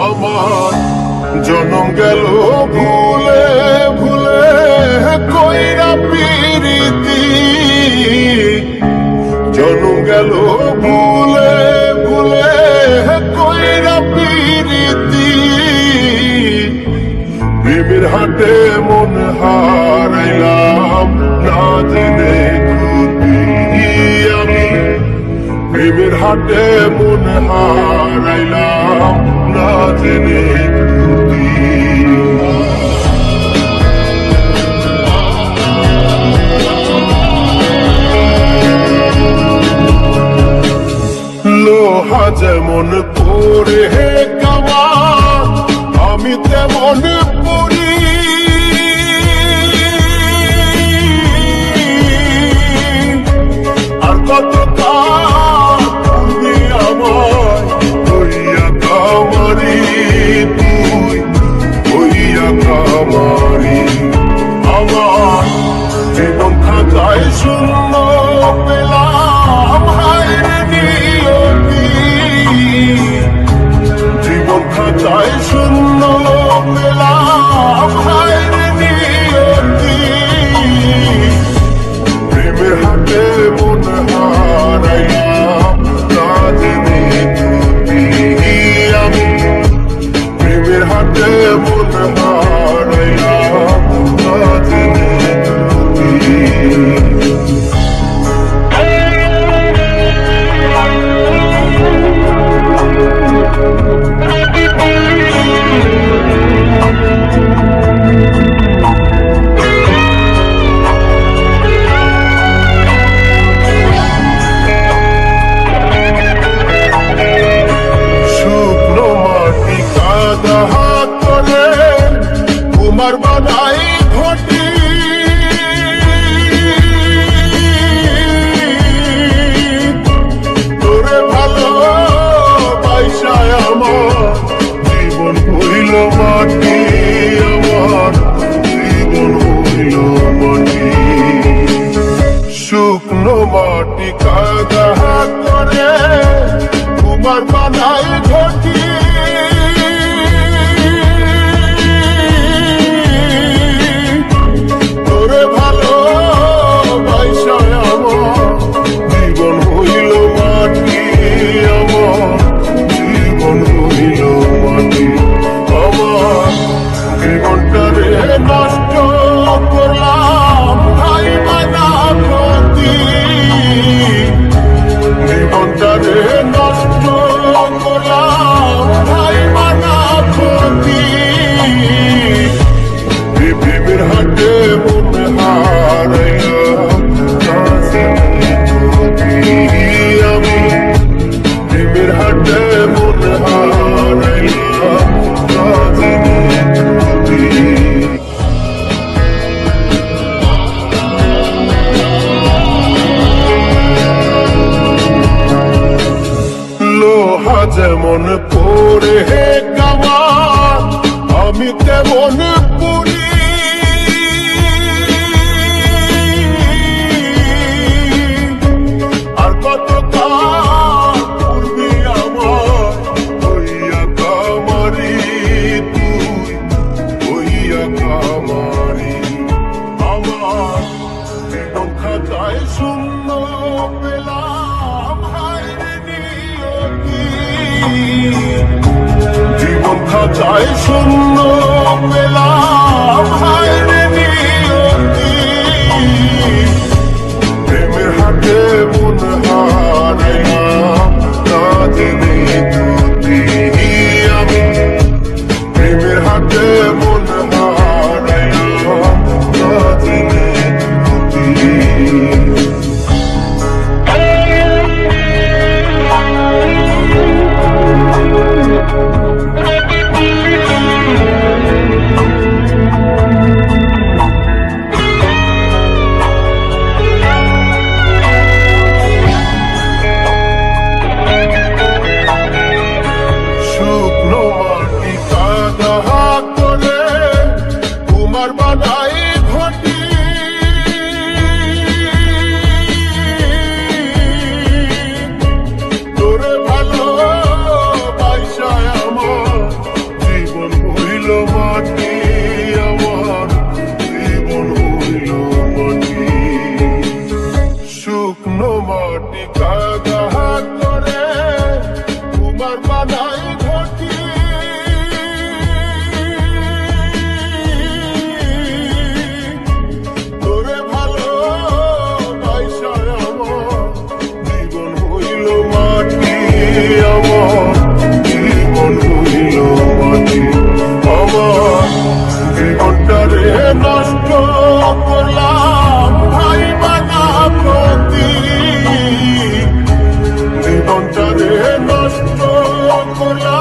আমার জনম গেল ভুলে ভুলে কইরা পিরিতি, জনম গেল ভুলে ভুলে কইরা পিরিতি, প্রেমের হাটে মন হারাইলাম না জেনে খুদি আমি, প্রেমের হাটে মন হারাইলাম না জেনে খুদি। লোহা যেমন করে কামা আমি তেমন পড়ি, আর কত কামড়ি আমার হইয়া কামারি, তুই হইয়া কামারি। আমার জীবন খাতায় শূন্য পেলাম হায়রে নিয়তি, জীবন খাতায় শূন্য পেলাম হায়রে নিয়তি, প্রেমের হাতে মন হারাইলাম না জেনে খুদি আমি, প্রেমের হাতে মন হারাইলাম না জেনে খুদি। শুকনো মাটি কাদা করে কুমার বানাই ঘটি, তোরে ভালো পয়সায় আমার জীবন হইল মাটি, আমার জীবন হইল মাটি। শুকনো মাটি কাদা করে কুমার বানাই ঘটি, তোরে ভালো পয়সায় আমার জীবন হইল মাটি, আমার জীবন হইল মাটি। আমার জীবনটারে নষ্ট করলাম ভাই মানা প্রতি, জীবনটারে নষ্ট করলাম ভাই মানা প্রতি, প্রেমের হাটে মন হারাইলাম না জেনে খুদি আমি, প্রেমের হাটে মন হারাইলাম না জেনে খুদি। লোহা যেমন করে কামা আমি তেমন পড়ি, আর কত কামড়ি আমার হইয়া কামারি, তুই হইয়া কামারি। আমার জীবন খাতায় শূন্য পেলাম হায়রে নিয়তি, জীবন খাতায় শূন্য পেলাম হায়রে নিয়তি, প্রেমের হাতে মন হারাইলাম না জেনে খুদি আমি, প্রেমের হাতে মন হারাইলাম না জেনে খুদি। আবার বানাই ঘটি তোরে ভালো বাইসায় আমার জীবন হইল মাটি আমার জীবন হইল মাটি আমার জীবনটারে নষ্ট করলাম ভাই বানা প্রতি জীবনটারে নষ্ট করলাম